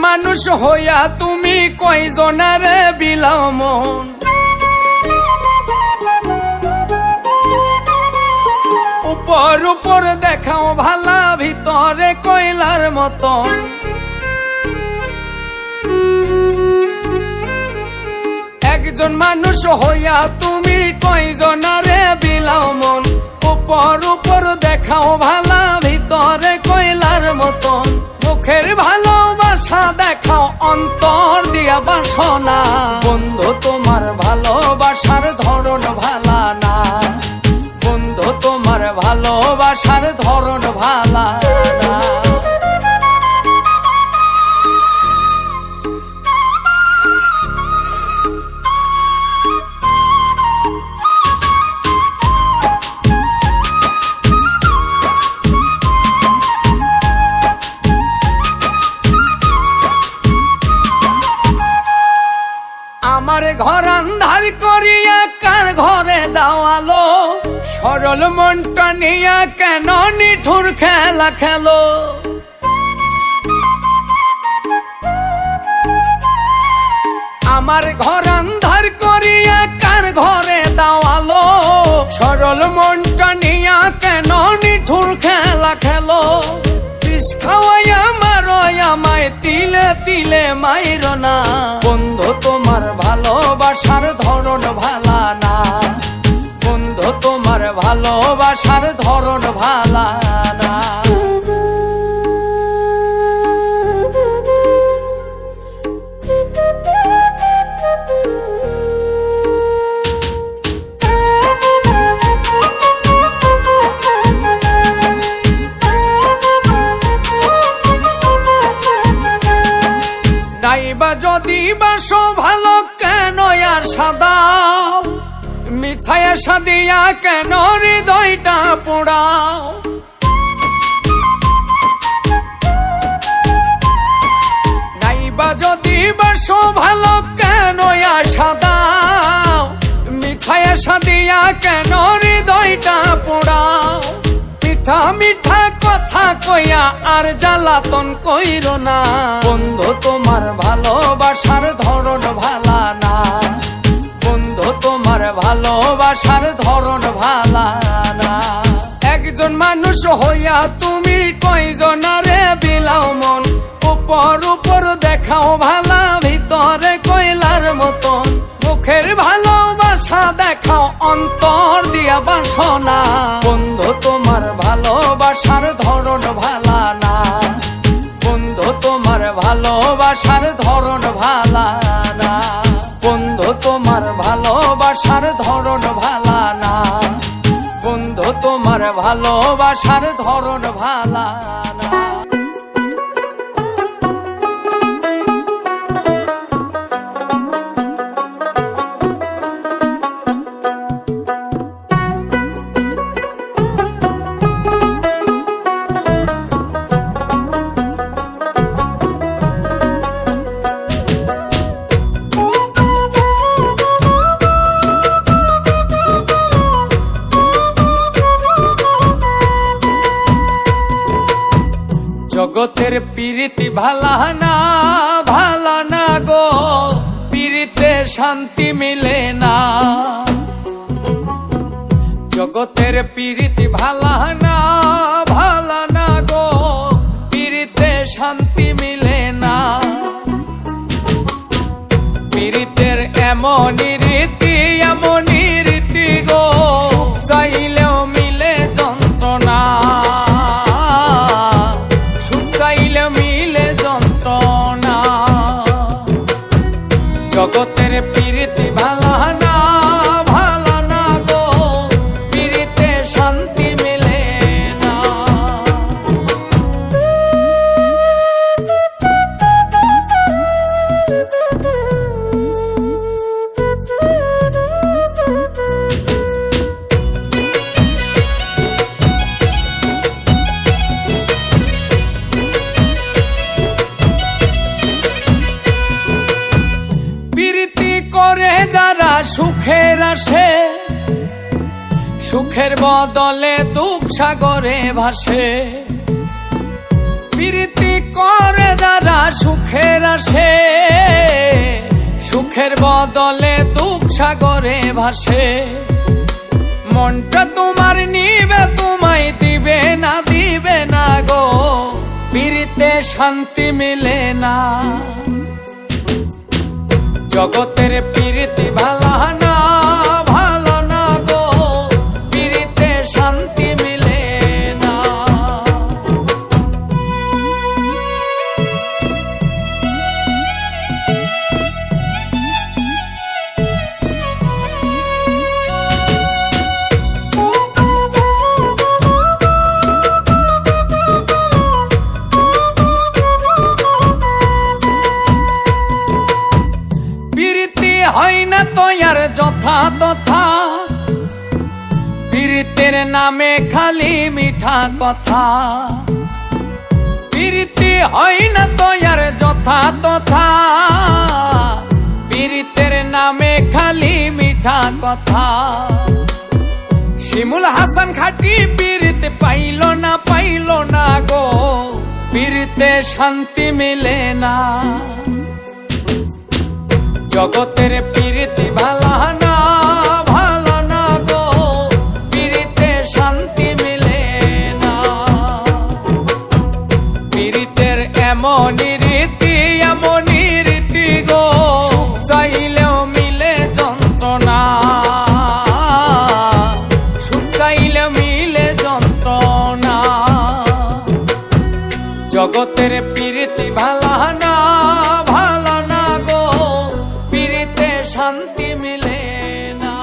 মানুষ হইয়া তুমি কয়জনারে বিলাও মন। উপর উপর দেখাও ভালা, ভিতরে কয়লার মতন। একজন মানুষ হইয়া তুমি কয়জনারে বিলাও মন। উপর উপর দেখাও ভালা, ভিতরে কয়লার মতন। মুখের ভালোবাসা দেখাও, অন্তর দিয়া বাসনা। বন্ধু তোমার ভালোবাসার ধরন ভালা না, বন্ধু তোমার ভালোবাসার ধরন ভালা না। আমার ঘর আন্ধার করিয়া কার ঘরে দাওয়ালো। সরল মনটা নিয়া কেন নিঠুর খেলা খেলো। আমার ঘর আন্ধার করিয়া কার ঘরে দাওয়ালো। সরল মনটা নিয়া কেন নিঠুর খেলা খেলো। বিষ খাওয়াইয়া মারো আমায়, তিলে তিলে মাইর না। বন্ধু তোমার ভালোবাসার ধরন ভালা না, বন্ধু তোমার ভালোবাসার ধরন ভালা না। নাইবা যদি বাসো ভালো কেন আর সাদাও। মিছায়া সাদিয়া কেন হৃদয়টা পোড়াও। নাইবা যদি বাসো ভালো কেন আর সাদাও। মিছায়া সাদিয়া কেন হৃদয়টা পোড়াও। মিঠা মিঠা কথা কইয়া আর জ্বালাতন কইরো না। বন্ধু তোমার ভালোবাসার ধরন ভালা না, বন্ধু তোমার ভালোবাসার ধরন ভালা না। একজন মানুষ হইয়া তুমি কয়জনারে বিলাও মন। উপর উপর দেখাও ভালা, ভিতরে কয়লার মতন। মুখের ভালোবাসা দেখাও, অন্তর দিয়া বাসনা। বন্ধু তোমার ভালোবাসার ধরন ভালা না, বন্ধু তোমার ভালোবাসার ধরন ভালা না। বন্ধু তোমার ভালোবাসার ধরন ভালা না, বন্ধু তোমার ভালোবাসার ধরন ভালা না। জগতের পীরিতি ভালা না, ভালা না গো। পীরিতে শান্তি মিলে না। জগতের পীরিতি ভালা না, ভালা না গো। পীরিতে শান্তি মিলে না। পীরিতের এমনই রীতি, এমনই রীতি গো। সুখ চাইলেও মিলে যন্ত্রণা, জগতের পীরিতি ভালা না, ভালা না গো। পীরিতে শান্তি মিলে না। যারা সুখের আসে, সুখের বদলে দুঃখ সাগরে ভাসে। প্রীতি করে যারা সুখের আসে, সুখের বদলে দুঃখ সাগরে ভাসে। মনটা তোমার নিবে, তোমায় দিবে না গো, প্রীতিতে শান্তি মিলে না। জগতের প্রীতি ভালো না গো, প্রীতিতে শান্তি মিলে না। হয় না তো আর যথা তথা, প্রীতির নামে খালি মিঠা কথা। প্রীতি হয় না তো আর যথা তথা, প্রীতির নামে খালি মিঠা কথা। শিমুল হাসান খাটি প্রীতি পাইল না গো, প্রীতিতে শান্তি মিলে না। জগতের প্রীতি ভালো না গো, প্রীতিতে শান্তি মিলে না। প্রীতির এমনই রীতি গো, সুখ চাইলেও মিলে যন্ত্রণা, সুখ চাইলেও মিলে যন্ত্রণা। জগতের প্রীতি ভালো না গো, প্রীতিতে শান্তি মিলে না।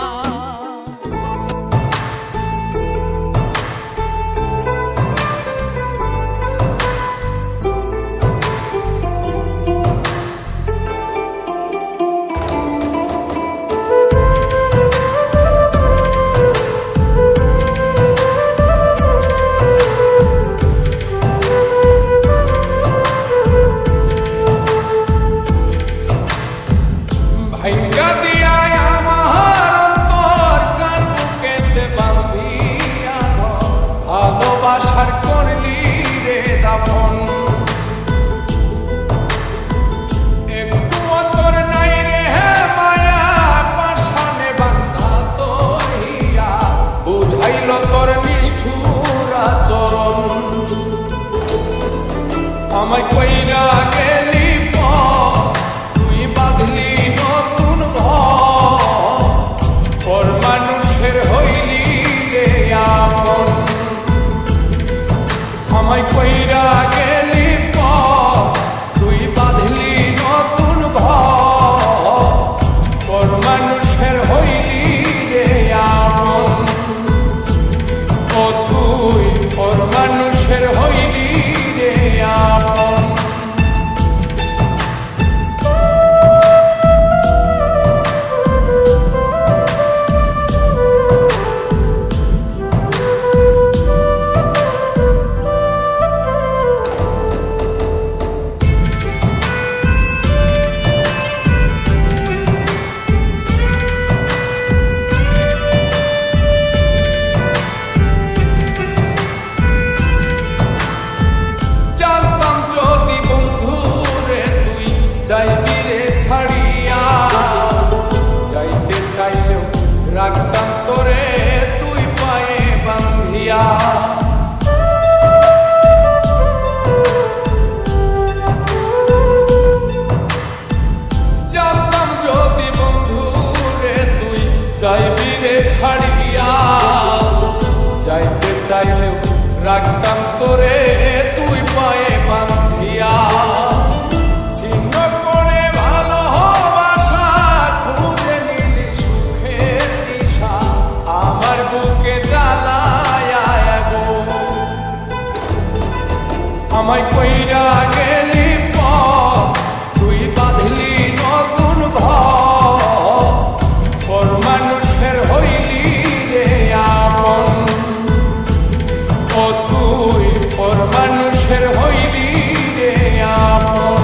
ভাইঙ্গা দিয়া আমার অন্তর কার বুকেতে বাঁধিয়া, ভালোবাসার করলি রে দাফন। একটু অন্তর নাই রে মায়া, পাশানে বান্ধা তোর হিয়া, বুঝাইল তোর নিষ্ঠুর আচরণ। আমায় কইরা গেলি তুই বাঁধলি নতুন ঘর, মানুষের হইলি রে আপন। আমায় কইরা গেলি তুই বাঁধলি নতুন ঘর, মানুষের হইলি রে আপন। ও তুই পর মানুষের হইলি রে আপন। যাইবি রে ছাড়িয়া, যাইতে চাইলেও রাখতাম তোরে তুই পায়ে বাঁধিয়া। জানতাম যদি বন্ধু রে তুই যাইবি রে ছাড়িয়া, যাইতে চাইলেও রাখতাম তোরে তুই পায়ে বাঁধিয়া। আমায় কইরা গেলি তুই বাঁধলি নতুন ঘর, মানুষের হইলি রে আপন। ও তুই পর মানুষের হইলি রে আপন।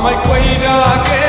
আমায় কইরা গে